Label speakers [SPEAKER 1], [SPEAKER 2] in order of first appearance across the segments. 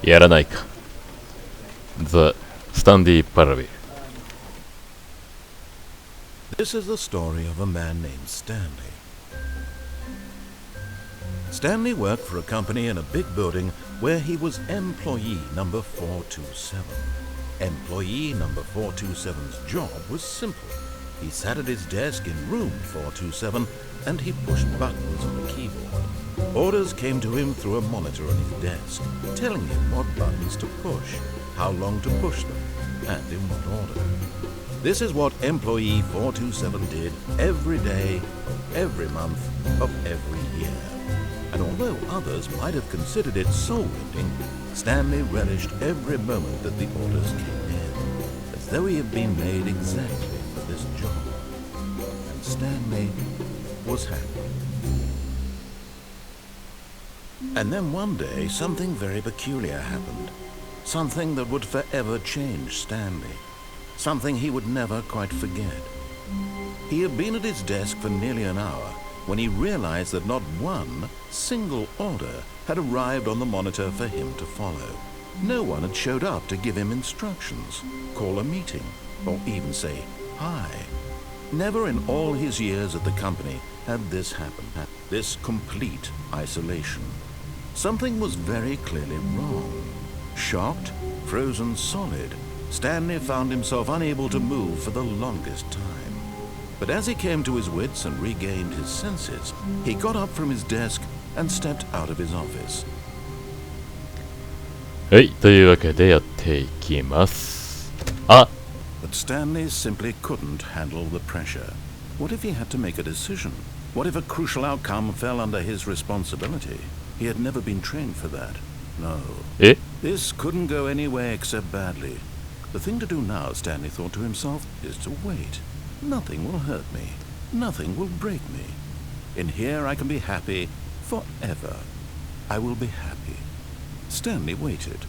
[SPEAKER 1] やらないか。The Stanley Parable.
[SPEAKER 2] This is the story of a man named Stanley. Stanley worked for a company in a big building where he was employee number 427. Employee number 427's job was simple. He sat at his desk in room 427 and he pushed buttons on a keyboard. Orders came to him through a monitor on his desk, telling him what buttons to push, how long to push them, and in what order. This is what employee 427 did every day of every month of every year. And although others might have considered it soul-rending, Stanley relished every moment that the orders came in, as though he had been made exactly for this job. And Stanley was happy. And then one day, something very peculiar happened. Something that would forever change Stanley. Something he would never quite forget. He had been at his desk for nearly an hour when he realized that not one single order had arrived on the monitor for him to follow. No one had showed up to give him instructions, call a meeting, or even say hi. Never in all his years at the company had this happened, this complete isolation. Something was very clearly wrong. Shocked, frozen solid, Stanley found himself unable to move for the longest time. But as he came to his wits and regained his senses, he got up from his desk and stepped out of his office.
[SPEAKER 1] はい、というわけでやっていきます。あ、
[SPEAKER 2] But Stanley simply couldn't handle the pressure. What if he had to make a decision? What if a crucial outcome fell under his responsibility? He had never been trained for that. No.
[SPEAKER 1] え
[SPEAKER 2] This couldn't go anywhere except badly. The thing to do now, Stanley thought to himself, is to wait. Nothing will hurt me. Nothing will break me. In here I can be happy forever. I will be happy. Stanley waited.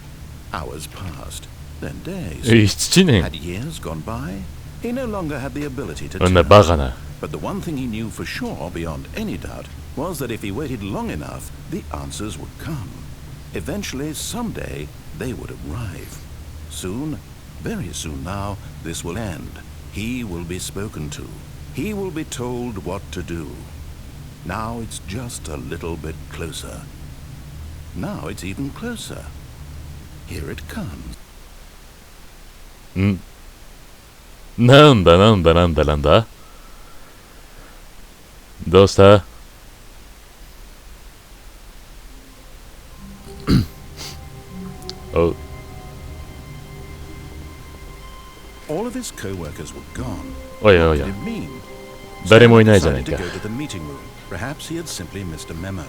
[SPEAKER 2] Hours passed, then days.
[SPEAKER 1] 7年
[SPEAKER 2] Had years gone by? He no longer had the ability to
[SPEAKER 1] こんな
[SPEAKER 2] tell.
[SPEAKER 1] バカな。
[SPEAKER 2] But the one thing he knew for sure, beyond any doubt, was that if he waited long enough, the answers would come. Eventually, someday, they would arrive. Soon, very soon now, this will end. He will be spoken to. He will be told what to do. Now it's just a little bit closer. Now it's even closer. Here it comes.
[SPEAKER 1] んなんだなんだなんだなんだどうしたお
[SPEAKER 2] All of his co-workers were gone.
[SPEAKER 1] おやお
[SPEAKER 2] What
[SPEAKER 1] や
[SPEAKER 2] did it mean?
[SPEAKER 1] 誰もいないじゃない
[SPEAKER 2] Decided
[SPEAKER 1] か
[SPEAKER 2] to go to the meeting room. Perhaps he had simply missed a memo.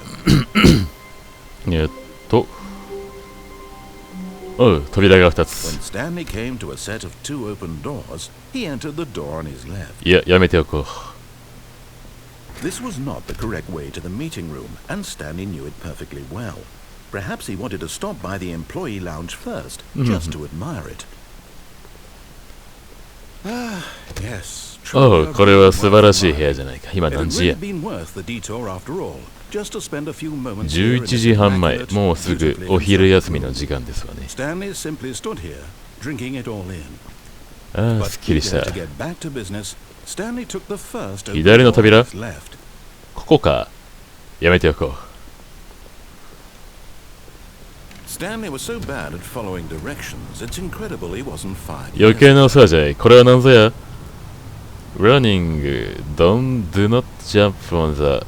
[SPEAKER 1] おう扉が2
[SPEAKER 2] When
[SPEAKER 1] つ
[SPEAKER 2] Stanley came to a set of 2 open doors, he entered the door on his left.
[SPEAKER 1] いややめておこう
[SPEAKER 2] This was not the correct way to the meeting room, and Stanley knew it perfectly well. Perhaps he wanted to stop by the employee lounge first, just to admire it. Ah, yes.
[SPEAKER 1] おうこれは素晴らしい部屋じゃないか今
[SPEAKER 2] It
[SPEAKER 1] 何
[SPEAKER 2] had
[SPEAKER 1] 時や
[SPEAKER 2] really been worth the detour after all, just to spend a few moments
[SPEAKER 1] 11
[SPEAKER 2] here in
[SPEAKER 1] 時
[SPEAKER 2] this
[SPEAKER 1] 半前
[SPEAKER 2] immaculate,
[SPEAKER 1] もうすぐ
[SPEAKER 2] beautifully
[SPEAKER 1] お昼
[SPEAKER 2] conserved
[SPEAKER 1] 休み
[SPEAKER 2] room.
[SPEAKER 1] の時間ですわね
[SPEAKER 2] Stanley simply stood here, drinking it all in.
[SPEAKER 1] ああ
[SPEAKER 2] But
[SPEAKER 1] すっきりし
[SPEAKER 2] eager
[SPEAKER 1] た
[SPEAKER 2] to get back to business, Stanley took the first open
[SPEAKER 1] 左の
[SPEAKER 2] door
[SPEAKER 1] 扉
[SPEAKER 2] on his left.
[SPEAKER 1] ここかやめておこう
[SPEAKER 2] Stanley was so bad at following directions, it's incredible he wasn't fired.
[SPEAKER 1] 余計なお世話じゃいこれは何ぞや Running Don't do not jump from the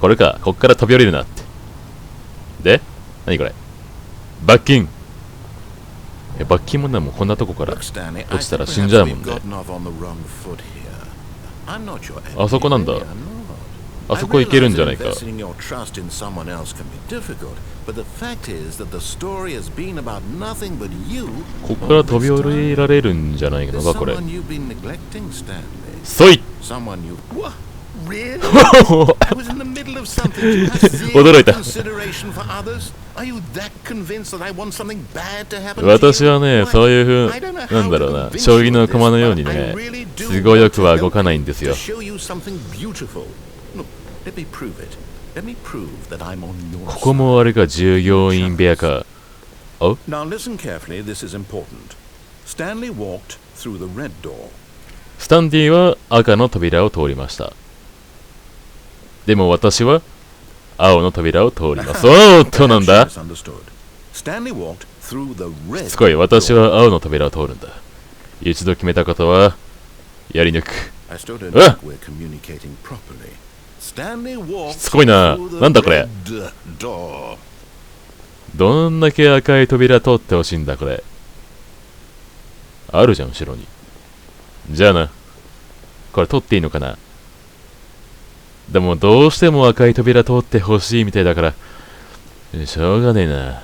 [SPEAKER 1] これかこっから飛び降りるなってで何これ罰金罰金もねもうこんなとこから
[SPEAKER 2] Look, Stanley,
[SPEAKER 1] 落ちたら
[SPEAKER 2] I think
[SPEAKER 1] 死んじゃうも
[SPEAKER 2] perhaps
[SPEAKER 1] ん
[SPEAKER 2] we've
[SPEAKER 1] ね
[SPEAKER 2] gotten off on the wrong foot here. I'm not your enemy,
[SPEAKER 1] あそこなんだ
[SPEAKER 2] really, I'm not.
[SPEAKER 1] あそこ行けるんじゃ
[SPEAKER 2] I
[SPEAKER 1] ないか
[SPEAKER 2] realize that investing your trust in someone else can be difficult, but the fact is that the story has been about nothing but you.
[SPEAKER 1] ここから飛び降りられるんじゃないの
[SPEAKER 2] There's
[SPEAKER 1] かこれ
[SPEAKER 2] someone you've been neglecting, Stanley.
[SPEAKER 1] そい
[SPEAKER 2] Someone you. What? Really? I was in the middle of something. You have zero
[SPEAKER 1] 驚いた
[SPEAKER 2] consideration for others. Are you that convinced that I want something bad to happen to you?
[SPEAKER 1] 私はね
[SPEAKER 2] Why?
[SPEAKER 1] そういう
[SPEAKER 2] I don't know
[SPEAKER 1] 風なん
[SPEAKER 2] how
[SPEAKER 1] だ
[SPEAKER 2] to
[SPEAKER 1] ろうな
[SPEAKER 2] convince
[SPEAKER 1] 将棋
[SPEAKER 2] you
[SPEAKER 1] の
[SPEAKER 2] of this,
[SPEAKER 1] 駒のように
[SPEAKER 2] but I
[SPEAKER 1] ね
[SPEAKER 2] really do
[SPEAKER 1] 都合よく
[SPEAKER 2] want
[SPEAKER 1] は
[SPEAKER 2] to
[SPEAKER 1] 動かないん
[SPEAKER 2] help
[SPEAKER 1] です
[SPEAKER 2] you,
[SPEAKER 1] よ
[SPEAKER 2] to show you something beautiful. Look, let me prove it. Let me prove that I'm on your
[SPEAKER 1] ここもあれか従業員部屋か Oh?
[SPEAKER 2] Now listen carefully, this is important. Stanley walked through the red door.
[SPEAKER 1] スタンディは赤の扉を通りました。でも私は青の扉を通ります。おーっとなんだ。
[SPEAKER 2] Stanley walked through the red
[SPEAKER 1] しつこい、私は青の扉を通るんだ。一度決めたことはやり抜く。
[SPEAKER 2] I still don't think we're communicating properly. Stanley walked
[SPEAKER 1] しつこいな。
[SPEAKER 2] through the
[SPEAKER 1] なんだこれ。
[SPEAKER 2] red door.
[SPEAKER 1] どんだけ赤い扉通ってほしいんだこれ。あるじゃん後ろに。じゃあな。これ通っていいのかな。でもどうしても赤い扉通ってほしいみたいだからしょうがねえな。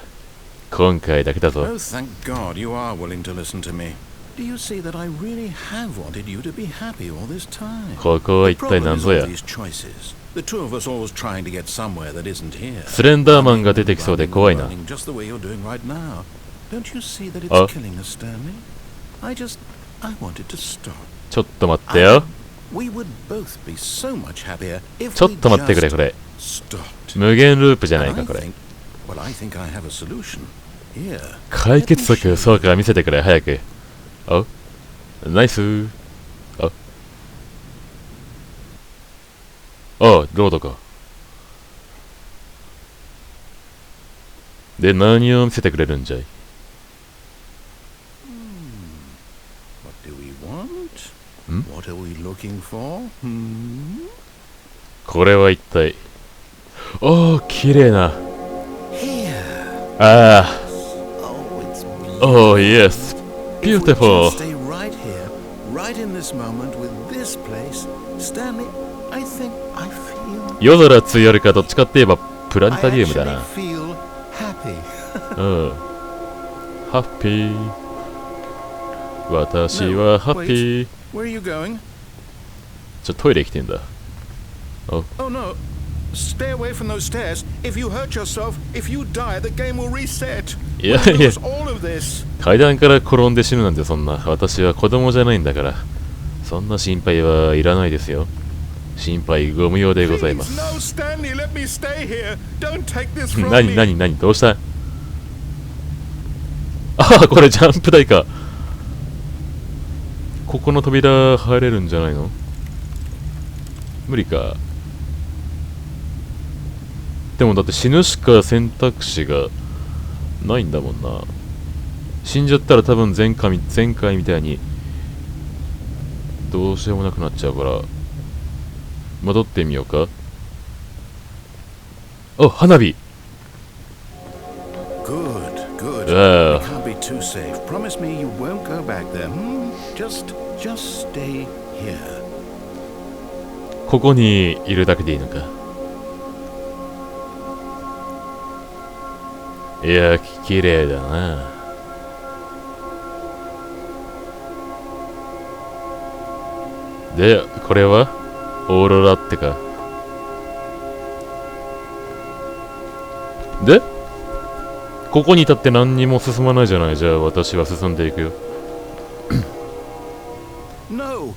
[SPEAKER 1] 今回だけだぞ。
[SPEAKER 2] Oh, thank God you are willing to listen to me. Do you see that I really have wanted you to be happy all this time?
[SPEAKER 1] ここは一体
[SPEAKER 2] The
[SPEAKER 1] 何
[SPEAKER 2] problem is
[SPEAKER 1] ぞ
[SPEAKER 2] all
[SPEAKER 1] や。
[SPEAKER 2] these choices. The two of us always trying to get somewhere that isn't here.
[SPEAKER 1] スレンダーマンが出てきそうで怖いな。
[SPEAKER 2] Running just the way you're doing right now. Don't you see that it's
[SPEAKER 1] Oh.
[SPEAKER 2] killing us, Stanley? I wanted to stop.
[SPEAKER 1] ちょっと待ってよ。
[SPEAKER 2] We would both be so much happier if
[SPEAKER 1] ちょっ
[SPEAKER 2] we
[SPEAKER 1] と待ってくれ
[SPEAKER 2] just
[SPEAKER 1] これ。
[SPEAKER 2] stopped.
[SPEAKER 1] 無限ループじゃない
[SPEAKER 2] And
[SPEAKER 1] か
[SPEAKER 2] I
[SPEAKER 1] これ。
[SPEAKER 2] think, well, I think I have a solution. Here.
[SPEAKER 1] 解決策、そうか見せてくれ早く。おナイス。あ、ロードか。で、何を見せてくれるんじゃい。
[SPEAKER 2] What do we want?
[SPEAKER 1] Hmm?
[SPEAKER 2] What are we looking for?
[SPEAKER 1] これは一体。おー、綺麗な。
[SPEAKER 2] Here.
[SPEAKER 1] あ
[SPEAKER 2] Oh, it's
[SPEAKER 1] あ、おー、イエス。
[SPEAKER 2] If we
[SPEAKER 1] beautiful.
[SPEAKER 2] just stay right here, right in this moment with this place, Stanley, I think I feel.
[SPEAKER 1] 夜空強るかどっちかって言えばプラネ
[SPEAKER 2] I
[SPEAKER 1] タリウムだ
[SPEAKER 2] actually
[SPEAKER 1] な。
[SPEAKER 2] feel happy.
[SPEAKER 1] うん。ハッピー。私はハッピー。
[SPEAKER 2] Where are you going?
[SPEAKER 1] トイレ来てんだ。
[SPEAKER 2] Oh no. Stay away from those stairs. If you hurt yourself, if you die, the game will reset.
[SPEAKER 1] いや
[SPEAKER 2] We'll
[SPEAKER 1] いや、
[SPEAKER 2] lose all of this.
[SPEAKER 1] 階段から転んで死ぬなんてそんな。私は子供じゃないんだから。そんな心配はいらないですよ。心配ご無用でございま
[SPEAKER 2] Please,
[SPEAKER 1] す。
[SPEAKER 2] no, Stanley, let me stay here. Don't take this from
[SPEAKER 1] 何
[SPEAKER 2] me.
[SPEAKER 1] 何何どうしたああ、これジャンプ台か。ここの扉入れるんじゃないの？無理か。でもだって死ぬしか選択肢がないんだもんな。死んじゃったら多分前回みたいにどうしようもなくなっちゃうから戻ってみようか。お、花火。
[SPEAKER 2] Good, good.
[SPEAKER 1] Yeah.
[SPEAKER 2] You can't be too safe. Promise me you won't go back there. Just stay here.
[SPEAKER 1] ここにいるだけでいいのか。いや、綺麗だな。で、これはオーロラってか。で、ここにいたって何にも進まないじゃない。じゃあ私は進んでいくよ。
[SPEAKER 2] No.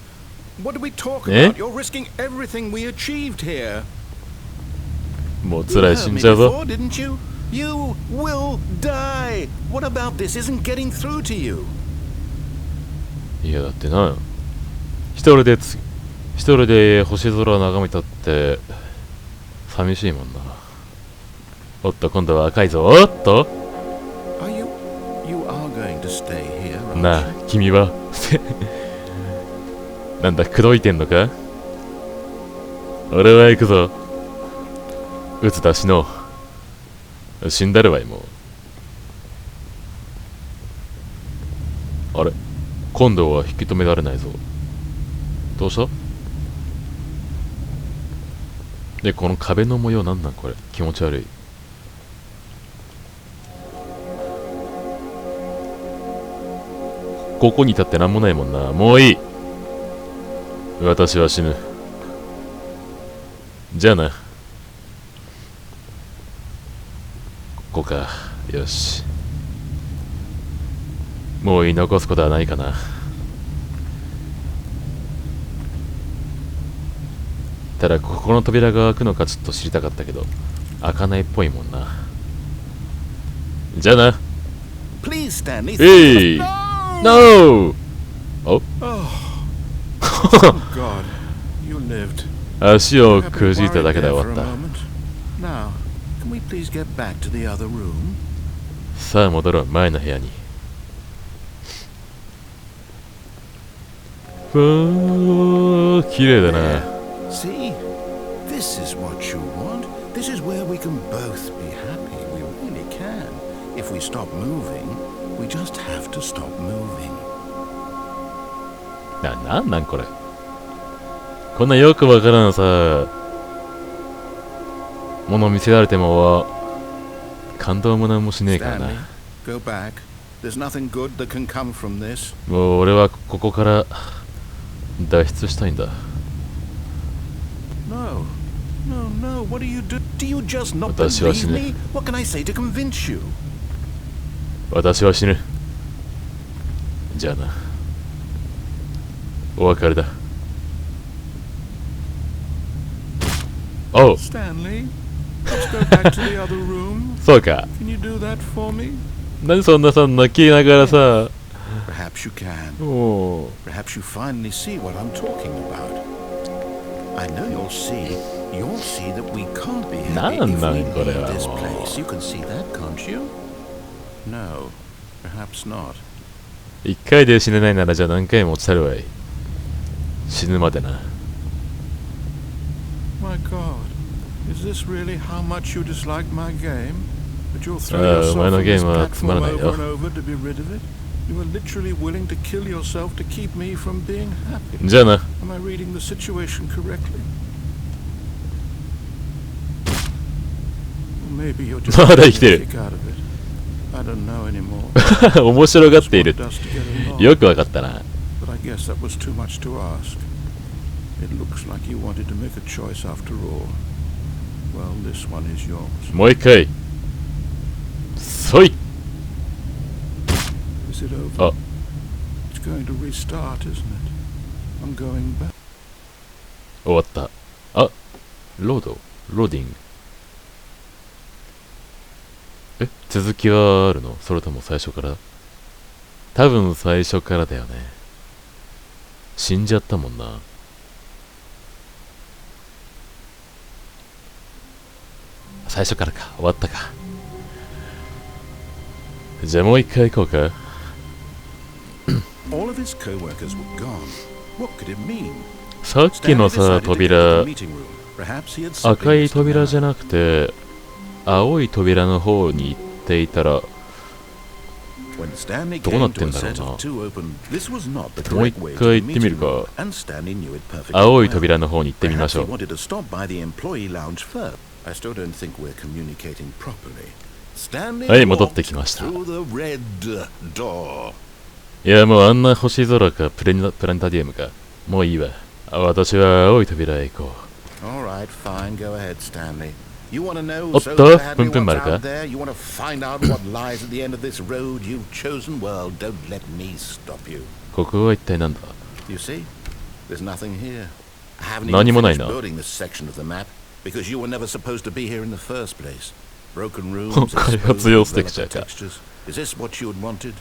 [SPEAKER 2] What do we talk
[SPEAKER 1] Eh?
[SPEAKER 2] about? You're risking everything we achieved here.
[SPEAKER 1] もう
[SPEAKER 2] You
[SPEAKER 1] 辛い
[SPEAKER 2] heard
[SPEAKER 1] 死ん
[SPEAKER 2] me
[SPEAKER 1] じゃうぞ。
[SPEAKER 2] before, didn't you? You will die. What about this isn't getting through to you?
[SPEAKER 1] いやだってな、一人で星空眺めたって寂しいもんな。おっと今度は赤いぞ。おっと
[SPEAKER 2] You are going to stay here, aren't
[SPEAKER 1] なあ
[SPEAKER 2] you?
[SPEAKER 1] 君はなんだ口説いてんのか。俺は行くぞ。撃つ出しの死んだるわいもう。あれ今度は引き止められないぞ。どうしたで、この壁の模様なんなんこれ。気持ち悪い。ここにいたってなんもないもんな。もういい。私は死ぬ。じゃあな。ここか。よし。もう言い残すことはないかな。ただここの扉が開くのかちょっと知りたかったけど開かないっぽいもんな。じゃあな。
[SPEAKER 2] Please, Stanley.
[SPEAKER 1] Hey!
[SPEAKER 2] No!
[SPEAKER 1] No! Oh?
[SPEAKER 2] Oh, God. You lived.
[SPEAKER 1] 足を
[SPEAKER 2] Have
[SPEAKER 1] く
[SPEAKER 2] been
[SPEAKER 1] じいた
[SPEAKER 2] worried
[SPEAKER 1] だけで
[SPEAKER 2] there
[SPEAKER 1] 終
[SPEAKER 2] for
[SPEAKER 1] わ
[SPEAKER 2] a
[SPEAKER 1] っ
[SPEAKER 2] moment. Now, can we please get back to the other room?
[SPEAKER 1] た。さあ戻ろう、前の部屋に。ふー、綺麗だな。
[SPEAKER 2] See? This is what you want. This is where we can both be happy. We really can. If we stop moving, we just have to stop moving.
[SPEAKER 1] なんなんこれ。こんなよくわからんさ、もの見せられても感動もなんもしねえから
[SPEAKER 2] Stanley,
[SPEAKER 1] な。
[SPEAKER 2] go back. There's nothing good that can come from this.
[SPEAKER 1] もう俺はここから脱出したいんだ。
[SPEAKER 2] No. No, no. What do you do? Do you just not
[SPEAKER 1] 私は死
[SPEAKER 2] believe
[SPEAKER 1] ぬ。
[SPEAKER 2] me? What can I say to convince you?
[SPEAKER 1] 私は死ぬ。じゃあな。お別れだ。おう、
[SPEAKER 2] Stanley, let's go back to the other room.
[SPEAKER 1] そうか。
[SPEAKER 2] Can you do that for me?
[SPEAKER 1] 何そんなさ、泣きながらさ、
[SPEAKER 2] Perhaps you can.
[SPEAKER 1] も
[SPEAKER 2] Perhaps you finally see what I'm talking about. I know you'll see. You'll see that we can't be happy if we
[SPEAKER 1] Nanこれは
[SPEAKER 2] leave this
[SPEAKER 1] もう。
[SPEAKER 2] place. You can see that, can't you? No, perhaps not.
[SPEAKER 1] う、一回で死ねないならじゃあ何回も落ちたるわい。死ぬまでな。
[SPEAKER 2] My God, is this really how much you dislike my game? That you'll throw
[SPEAKER 1] ああ、お
[SPEAKER 2] yourself
[SPEAKER 1] 前の
[SPEAKER 2] on
[SPEAKER 1] ゲ
[SPEAKER 2] this
[SPEAKER 1] ームはつまら
[SPEAKER 2] platform
[SPEAKER 1] ない
[SPEAKER 2] over
[SPEAKER 1] よ。
[SPEAKER 2] and over to be rid of it? You are literally willing to kill yourself to keep me from being happy.
[SPEAKER 1] じゃあな。
[SPEAKER 2] Am I reading the situation correctly? Or maybe you're just
[SPEAKER 1] まだ
[SPEAKER 2] getting
[SPEAKER 1] 生きて
[SPEAKER 2] a
[SPEAKER 1] る。
[SPEAKER 2] kick out of it. I don't know anymore.
[SPEAKER 1] 面白がっ
[SPEAKER 2] Just
[SPEAKER 1] ている。
[SPEAKER 2] wanted us to get along,
[SPEAKER 1] よくわかったな。
[SPEAKER 2] but I guess that was too much to ask. It looks like you wanted to make a choice after all. Well, this one is yours.
[SPEAKER 1] もう一回。そい。
[SPEAKER 2] Is it over?
[SPEAKER 1] Oh.
[SPEAKER 2] It's going to restart, isn't it? I'm going back.
[SPEAKER 1] 終わった。あ、ローディング。え、続きはあるの？それとも最初から？多分最初からだよね。死んじゃったもんな。最初からか。終わったか。じゃあもう一回行こうか。
[SPEAKER 2] All of his co-workers were gone. What could it mean?
[SPEAKER 1] さっきの
[SPEAKER 2] Stanley
[SPEAKER 1] さ、
[SPEAKER 2] decided to go to
[SPEAKER 1] 扉
[SPEAKER 2] the、meeting room. Perhaps he had
[SPEAKER 1] 赤い
[SPEAKER 2] something
[SPEAKER 1] 扉じゃなくて、青い扉の方に行っていたら、
[SPEAKER 2] When Stanley
[SPEAKER 1] どうなっ
[SPEAKER 2] came
[SPEAKER 1] て
[SPEAKER 2] to
[SPEAKER 1] ん
[SPEAKER 2] a
[SPEAKER 1] だろう
[SPEAKER 2] set
[SPEAKER 1] な。
[SPEAKER 2] of two open, this was not the
[SPEAKER 1] もう
[SPEAKER 2] correct
[SPEAKER 1] 一
[SPEAKER 2] way
[SPEAKER 1] 回
[SPEAKER 2] to
[SPEAKER 1] 行
[SPEAKER 2] the
[SPEAKER 1] ってみる
[SPEAKER 2] meeting
[SPEAKER 1] か。
[SPEAKER 2] room, and Stanley knew it perfectly
[SPEAKER 1] 青い
[SPEAKER 2] well.
[SPEAKER 1] 扉の方に行ってみま
[SPEAKER 2] Perhaps
[SPEAKER 1] しょ
[SPEAKER 2] he
[SPEAKER 1] う。
[SPEAKER 2] wanted to stop by the employee lounge first. I still don't think we're communicating properly. Stanley
[SPEAKER 1] はい、戻って
[SPEAKER 2] walked
[SPEAKER 1] きました。
[SPEAKER 2] through the red door.
[SPEAKER 1] いや、もうあんな星空かプラネタリウムか。もういいわ。私は青い扉へ行こ
[SPEAKER 2] All right, fine. Go ahead, Stanley. You want to know
[SPEAKER 1] Otto,
[SPEAKER 2] so badly
[SPEAKER 1] pum, pum,
[SPEAKER 2] what's
[SPEAKER 1] Marka.
[SPEAKER 2] out there? You want to find out what lies at the end of this road you've chosen? Well, don't let me stop you.
[SPEAKER 1] う。ここは一体なんだ？
[SPEAKER 2] You see? There's nothing here. I haven't
[SPEAKER 1] 何
[SPEAKER 2] even
[SPEAKER 1] もない
[SPEAKER 2] finished
[SPEAKER 1] な。
[SPEAKER 2] building this section of the map because you were never supposed to be here in the first place. Broken rooms,
[SPEAKER 1] 開
[SPEAKER 2] exposed
[SPEAKER 1] 発用ステーキじゃ
[SPEAKER 2] developer
[SPEAKER 1] んか。
[SPEAKER 2] textures. Is this what you had wanted?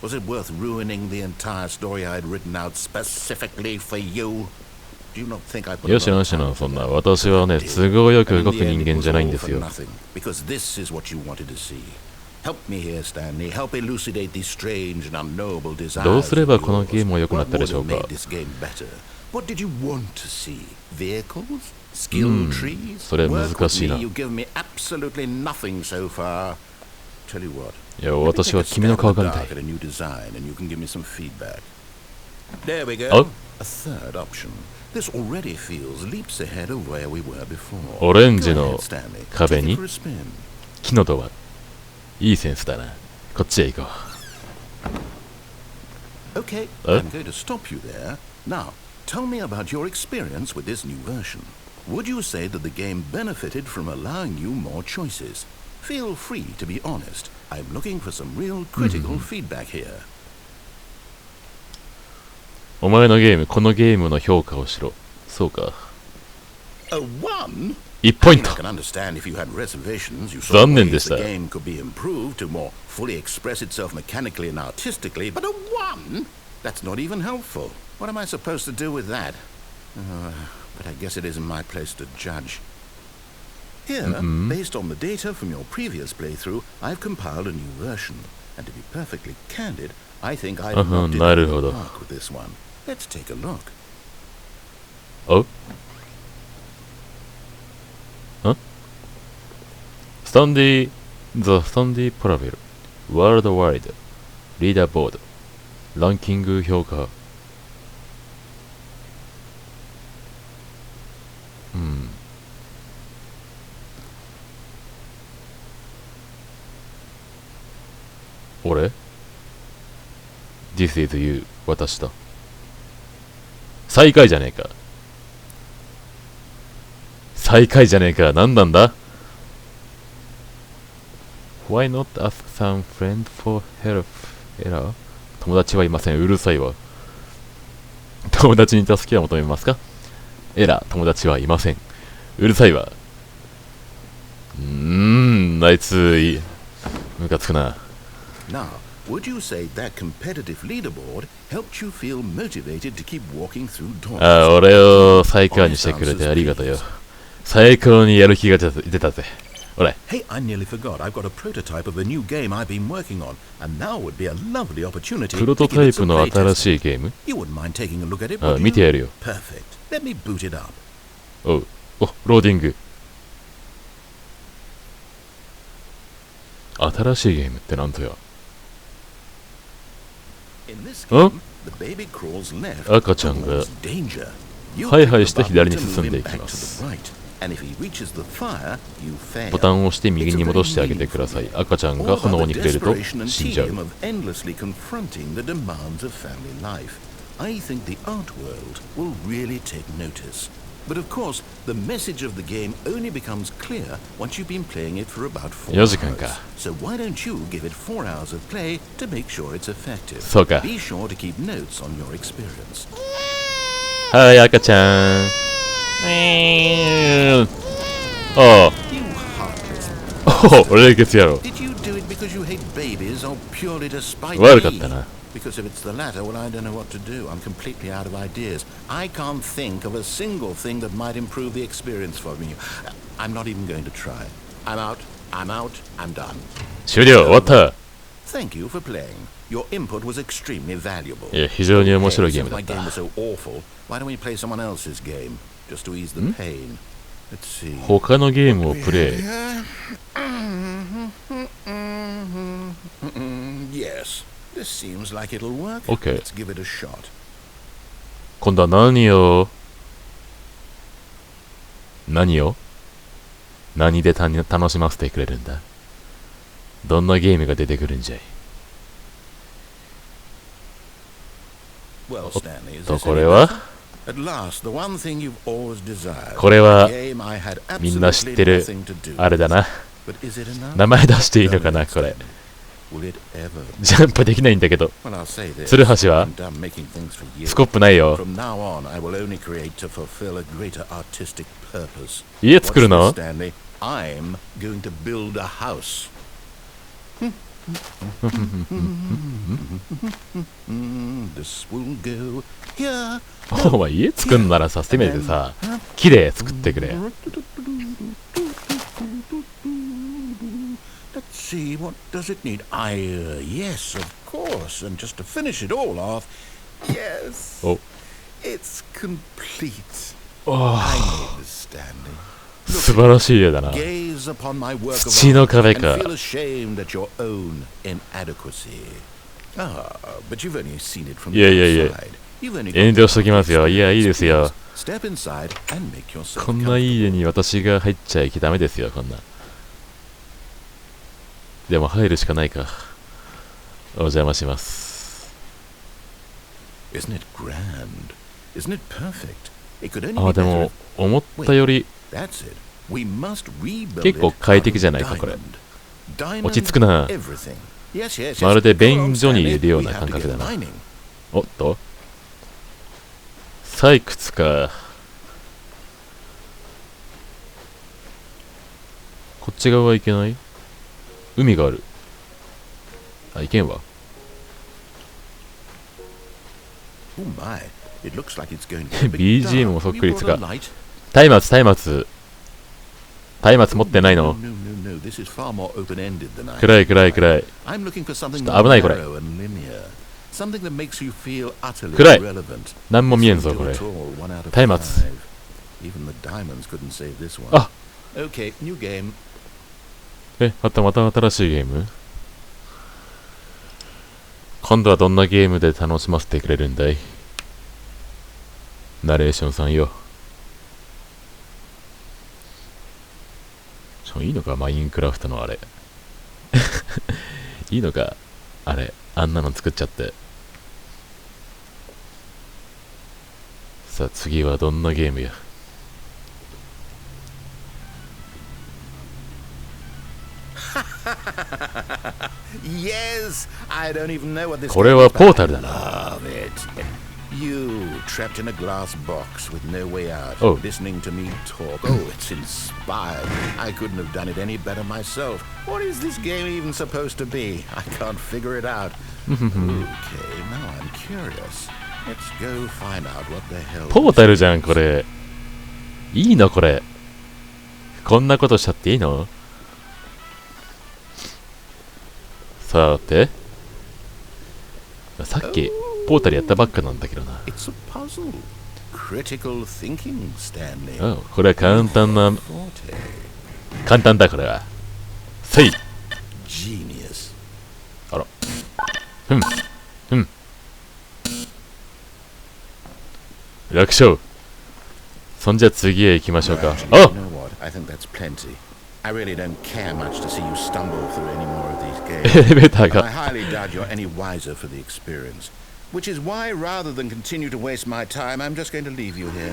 [SPEAKER 2] Was it worth ruining the entire story I had written out specifically for you? Do you not think I put a
[SPEAKER 1] よ
[SPEAKER 2] lot
[SPEAKER 1] しよ
[SPEAKER 2] of
[SPEAKER 1] し
[SPEAKER 2] time
[SPEAKER 1] の、
[SPEAKER 2] into
[SPEAKER 1] そんな、
[SPEAKER 2] that?
[SPEAKER 1] 私はね、都合よく動く人間じゃないんですよ。
[SPEAKER 2] Because this is what you wanted to see. Help me here, Stanley. Help elucidate these strange and unknowable desires.
[SPEAKER 1] どうすればこのゲームは良くなったでしょうか。
[SPEAKER 2] What would have made this game better? What did you want to see? Vehicles? Skill trees?
[SPEAKER 1] それ
[SPEAKER 2] Work
[SPEAKER 1] 難
[SPEAKER 2] with
[SPEAKER 1] しいな。
[SPEAKER 2] me. You've given me absolutely nothing so far. Tell you what.
[SPEAKER 1] いや、
[SPEAKER 2] Let me
[SPEAKER 1] 私
[SPEAKER 2] take
[SPEAKER 1] は
[SPEAKER 2] a
[SPEAKER 1] 君
[SPEAKER 2] stab
[SPEAKER 1] の
[SPEAKER 2] in
[SPEAKER 1] 顔
[SPEAKER 2] the
[SPEAKER 1] が見た
[SPEAKER 2] dark
[SPEAKER 1] い。
[SPEAKER 2] at a new design, and you can give me some feedback. There we go.
[SPEAKER 1] Oh.
[SPEAKER 2] A third option. This already feels leaps ahead of where we were before.
[SPEAKER 1] オレンジ
[SPEAKER 2] Go
[SPEAKER 1] の
[SPEAKER 2] ahead, Stanley.
[SPEAKER 1] 壁
[SPEAKER 2] Take it
[SPEAKER 1] に
[SPEAKER 2] for a spin.
[SPEAKER 1] 木のドア。いいセンスだな。こっちへ行こ
[SPEAKER 2] Okay,
[SPEAKER 1] Huh?
[SPEAKER 2] I'm going to stop you there. Now, tell me about your experience with this new version. Would you say that the game benefited from allowing you more choices? Feel free to be honest. I'm looking for some real critical feedback here.
[SPEAKER 1] う。お前のゲーム、このゲームの評価をしろ。そうか。
[SPEAKER 2] A 1?
[SPEAKER 1] 1ポイン
[SPEAKER 2] I
[SPEAKER 1] ト。
[SPEAKER 2] can understand if you had reservations. You saw
[SPEAKER 1] 残念で
[SPEAKER 2] ways
[SPEAKER 1] した。
[SPEAKER 2] the game could be improved to more fully express itself mechanically and artistically, but a 1? That's not even helpful. What am I supposed to do with that? But I guess it isn't my place to judge. Here, based on the data from your previous playthrough, I've compiled a new version. And to be perfectly candid, I think I've knocked it out of the park with this one. Let's take a look.
[SPEAKER 1] おスタンディ、ザ・スタンディ・プラベル、ワールドワイド、リーダーボード、ランキング評価。俺 ?This is you 私だ。最下位じゃねえか。最下位じゃねえか。何なんだ ?Why not ask some friend for help? エラー友達はいません。うるさいわ。友達に助けを求めますかエラー友達はいません。うるさいわ。あいつ、ムカつくな。
[SPEAKER 2] Now, would you say that competitive leaderboard helped you feel motivated to keep walking through doors?
[SPEAKER 1] ああ、俺を最下位にしてくれてありがとうよ。最高にやる気が出たぜ。ほら。
[SPEAKER 2] Hey, I nearly forgot. I've got a prototype of a new game I've been working on, and now would be a lovely opportunity.
[SPEAKER 1] プロトタイプの新しいゲーム
[SPEAKER 2] You wouldn't mind taking a look at it,
[SPEAKER 1] あ
[SPEAKER 2] would
[SPEAKER 1] 見て
[SPEAKER 2] you?
[SPEAKER 1] やるよ。
[SPEAKER 2] Perfect. Let me boot it up.
[SPEAKER 1] おう。お、ローディング。新しいゲームってなんとや。
[SPEAKER 2] In this
[SPEAKER 1] ん
[SPEAKER 2] game, the baby crawls left
[SPEAKER 1] 赤ちゃんが
[SPEAKER 2] towards danger. You
[SPEAKER 1] ハイ
[SPEAKER 2] click
[SPEAKER 1] ハイ
[SPEAKER 2] the
[SPEAKER 1] して
[SPEAKER 2] button
[SPEAKER 1] 左に
[SPEAKER 2] to move
[SPEAKER 1] 進んで
[SPEAKER 2] him
[SPEAKER 1] いき
[SPEAKER 2] back
[SPEAKER 1] ま
[SPEAKER 2] to
[SPEAKER 1] す。
[SPEAKER 2] the right, and if he reaches the fire, you fail.
[SPEAKER 1] ボタンを押して右に戻してあげてください。赤ちゃんが
[SPEAKER 2] All
[SPEAKER 1] 炎
[SPEAKER 2] about
[SPEAKER 1] に
[SPEAKER 2] the
[SPEAKER 1] 触れると
[SPEAKER 2] desperation and
[SPEAKER 1] 死んじゃう
[SPEAKER 2] tedium。of endlessly confronting the demands of family life. I think the art world will really take notice. But of course, the message of the game only becomes clear once you've been playing it for about 4
[SPEAKER 1] 4
[SPEAKER 2] hours.
[SPEAKER 1] 時間か。
[SPEAKER 2] So why don't you give it 4 hours of play to make sure it's effective?
[SPEAKER 1] そうか。
[SPEAKER 2] Be sure to keep notes on your experience.
[SPEAKER 1] はい、赤ちゃん。ああ。
[SPEAKER 2] You heartless.
[SPEAKER 1] おお、俺血やろ。
[SPEAKER 2] Did you do it because you hate babies or purely to spite
[SPEAKER 1] 悪かっ
[SPEAKER 2] me?
[SPEAKER 1] たな。
[SPEAKER 2] Because if it's the latter, well, I don't know what to do. I'm completely out of ideas. I can't think of a single thing that might improve the experience for me. I'm not even going to try. I'm out. I'm out. I'm done.
[SPEAKER 1] 終了、終わった。
[SPEAKER 2] Thank you for playing. Your input was extremely valuable.
[SPEAKER 1] いや、非常に面白い
[SPEAKER 2] Hey,
[SPEAKER 1] ゲーム
[SPEAKER 2] since
[SPEAKER 1] だ
[SPEAKER 2] my
[SPEAKER 1] った。
[SPEAKER 2] game was so awful, why don't we play someone else's game? Just to ease the pain. Let's see.
[SPEAKER 1] 他のゲームをプレイ。
[SPEAKER 2] Yes. This seems like it'll work.
[SPEAKER 1] Okay.
[SPEAKER 2] Let's give it a shot.
[SPEAKER 1] 今度は何を何で楽しませてくれるんだどんなゲームが出てくるんじゃい
[SPEAKER 2] Well, Stanley, is
[SPEAKER 1] と
[SPEAKER 2] this
[SPEAKER 1] こ
[SPEAKER 2] any
[SPEAKER 1] れは
[SPEAKER 2] better? At last, the one thing you've always desired.
[SPEAKER 1] これは
[SPEAKER 2] A game I had
[SPEAKER 1] みんな知って
[SPEAKER 2] absolutely
[SPEAKER 1] る
[SPEAKER 2] nothing to do
[SPEAKER 1] あれだな
[SPEAKER 2] But is it enough?
[SPEAKER 1] 名前出していいのかなこれ
[SPEAKER 2] Will it ever?
[SPEAKER 1] ジャンプできないんだけど
[SPEAKER 2] Well, I'll say this.
[SPEAKER 1] ツルハシは
[SPEAKER 2] I'm done making things for you.
[SPEAKER 1] スコップないよ
[SPEAKER 2] From now on, I will only create to fulfill a greater artistic purpose.
[SPEAKER 1] 家作る
[SPEAKER 2] Watch
[SPEAKER 1] の
[SPEAKER 2] this, Stanley. I'm going to build a house. This will go here.
[SPEAKER 1] お前家作るならさせめてさ木で作ってくれ
[SPEAKER 2] Let's see, what does it need? Yes, of course. And just to finish it all off, yes,
[SPEAKER 1] お
[SPEAKER 2] it's complete.
[SPEAKER 1] お
[SPEAKER 2] I made this, Stanley.
[SPEAKER 1] 素晴らしい家だな
[SPEAKER 2] Gaze upon my work of
[SPEAKER 1] 土の
[SPEAKER 2] art
[SPEAKER 1] 壁
[SPEAKER 2] and
[SPEAKER 1] か
[SPEAKER 2] feel ashamed at your own inadequacy. Ah, but you've only seen it from the
[SPEAKER 1] いやいやいや
[SPEAKER 2] outside. You've only
[SPEAKER 1] 遠
[SPEAKER 2] got
[SPEAKER 1] 慮しときますよいやいいですよ
[SPEAKER 2] Step inside and make yourself
[SPEAKER 1] こんないい
[SPEAKER 2] comfortable.
[SPEAKER 1] 家に私が入っちゃいけダメですよこんなでも入るしかないかお邪魔します
[SPEAKER 2] Isn't it grand? Isn't it perfect? It could only
[SPEAKER 1] あ
[SPEAKER 2] be
[SPEAKER 1] で
[SPEAKER 2] better
[SPEAKER 1] も思ったより
[SPEAKER 2] That's it. We must rebuild
[SPEAKER 1] 結構
[SPEAKER 2] it
[SPEAKER 1] 快適じゃ
[SPEAKER 2] out
[SPEAKER 1] ない
[SPEAKER 2] of
[SPEAKER 1] かこれ
[SPEAKER 2] diamond.
[SPEAKER 1] 落ち着くな
[SPEAKER 2] Everything. Yes, yes, yes.
[SPEAKER 1] まるで
[SPEAKER 2] Come
[SPEAKER 1] 便
[SPEAKER 2] on,
[SPEAKER 1] 所にい
[SPEAKER 2] Stanley.
[SPEAKER 1] るよう
[SPEAKER 2] We
[SPEAKER 1] な
[SPEAKER 2] have
[SPEAKER 1] 感
[SPEAKER 2] to
[SPEAKER 1] 覚
[SPEAKER 2] get
[SPEAKER 1] だな
[SPEAKER 2] mining.
[SPEAKER 1] おっと採掘かち側は行けない？海がある。あ、行けんわ。
[SPEAKER 2] Oh my, it looks like it's going to be a bit
[SPEAKER 1] BGM
[SPEAKER 2] dark.
[SPEAKER 1] もそっ
[SPEAKER 2] Have
[SPEAKER 1] く
[SPEAKER 2] you
[SPEAKER 1] りつ
[SPEAKER 2] brought
[SPEAKER 1] か
[SPEAKER 2] a light?
[SPEAKER 1] 松明持ってないの？
[SPEAKER 2] No, no, no, no. This is far more open-ended than I
[SPEAKER 1] 暗い暗い暗い。
[SPEAKER 2] I'm looking for something
[SPEAKER 1] ちょっと危ないこれ。
[SPEAKER 2] narrow and linear. Something that makes you feel utterly
[SPEAKER 1] 暗い。
[SPEAKER 2] irrelevant.
[SPEAKER 1] 何も見えんぞ
[SPEAKER 2] This
[SPEAKER 1] こ
[SPEAKER 2] won't
[SPEAKER 1] れ。
[SPEAKER 2] do at all. 1 out of
[SPEAKER 1] 松明。
[SPEAKER 2] 5. Even the diamonds couldn't save this one.
[SPEAKER 1] あ、
[SPEAKER 2] Okay, new game.
[SPEAKER 1] また新しいゲーム？今度はどんなゲームで楽しませてくれるんだい？ナレーションさんよ。いいのかマインクラフトのあれ。いいのかあれ、あんなの作っちゃって。さあ次はどんなゲームや。
[SPEAKER 2] Yes, I don't even know what this
[SPEAKER 1] これ
[SPEAKER 2] game
[SPEAKER 1] は
[SPEAKER 2] is,
[SPEAKER 1] ポー
[SPEAKER 2] but
[SPEAKER 1] タ
[SPEAKER 2] I
[SPEAKER 1] ルだな。
[SPEAKER 2] love it. You trapped in a glass box with no way out,
[SPEAKER 1] Oh.
[SPEAKER 2] listening to me talk. Oh, it's inspired. I couldn't have done it any better myself. What is this game even supposed to be? I can't figure it out. Okay, now I'm curious. Let's go find out what the hell.
[SPEAKER 1] ポータルじゃんこれ。いいのこれ。こんなことしちゃっていいの？さて、さっきポータルやったばっかなんだけどな。
[SPEAKER 2] It's a puzzle. Critical thinking, Stanley.
[SPEAKER 1] あ、これは簡単な、
[SPEAKER 2] Forte.
[SPEAKER 1] 簡単だこれは。せい。
[SPEAKER 2] Genius.
[SPEAKER 1] あら。楽勝。そんじゃ次へ行きましょうか。
[SPEAKER 2] Actually,
[SPEAKER 1] あ
[SPEAKER 2] you know what? I think that's plenty. I really don't care much to see you stumble through any more of these
[SPEAKER 1] エ
[SPEAKER 2] games.
[SPEAKER 1] レベーター
[SPEAKER 2] And I
[SPEAKER 1] が。
[SPEAKER 2] highly doubt you're any wiser for the experience. Which is why, rather than continue to waste my time, I'm just going to leave you here.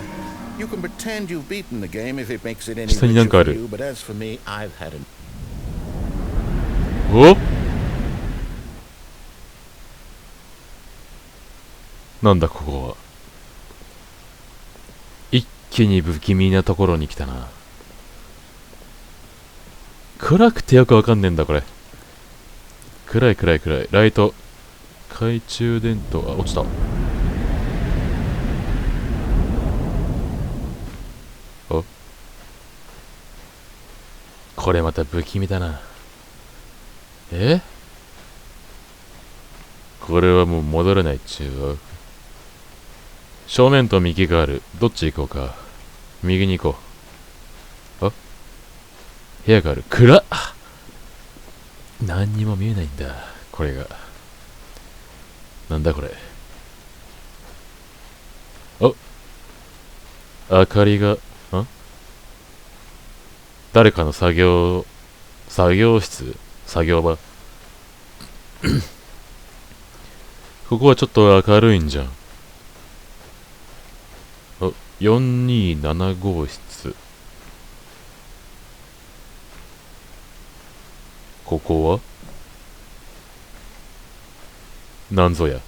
[SPEAKER 2] You can pretend you've beaten the game if it makes it any
[SPEAKER 1] 下になん
[SPEAKER 2] richer
[SPEAKER 1] かあ
[SPEAKER 2] for
[SPEAKER 1] る。
[SPEAKER 2] you, but as for me, I've had an...
[SPEAKER 1] お？なんだここは。一気に不気味なところに来たな。暗くてよくわかんねえんだこれ。暗い。ライト。懐中電灯。あ、落ちた。お。これまた不気味だな。これはもう戻れないっちゅうわ。正面と右がある。どっち行こうか。右に行こう。あ、部屋がある。暗っ。何にも見えないんだ。これが。なんだこれ。あ、明かりが、誰かの作業室作業場。ここはちょっと明るいんじゃん。あ、427号室。ここはなんぞや。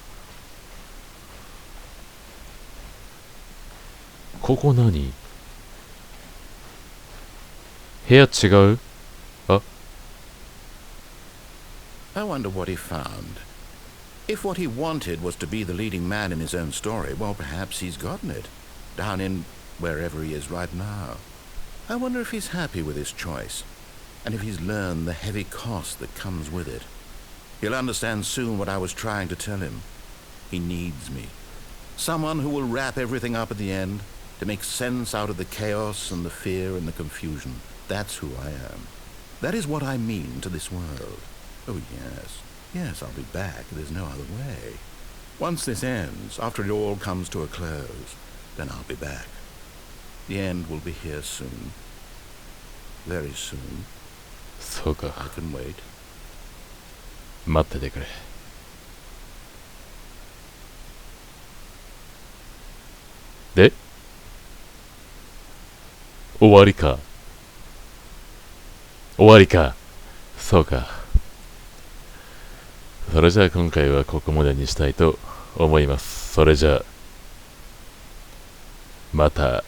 [SPEAKER 1] ここ何？部屋違う？あ、
[SPEAKER 2] I wonder what he found. If what he wanted was to be the leading man in his own story, well, perhaps he's gotten it. Down in wherever he is right now. I wonder if he's happy with his choice. And if he's learned the heavy cost that comes with it. He'll understand soon what I was trying to tell him. He needs me. Someone who will wrap everything up at the end, to make sense out of the chaos and the fear and the confusion. That's who I am. That is what I mean to this world. Oh, yes. Yes, I'll be back. There's no other way. Once this ends, after it all comes to a close, then I'll be back. The end will be here soon. Very soon.
[SPEAKER 1] そうか。
[SPEAKER 2] I can wait.
[SPEAKER 1] 待っててくれ。で、終わりか。そうか。それじゃあ今回はここまでにしたいと思います。それじゃあまた。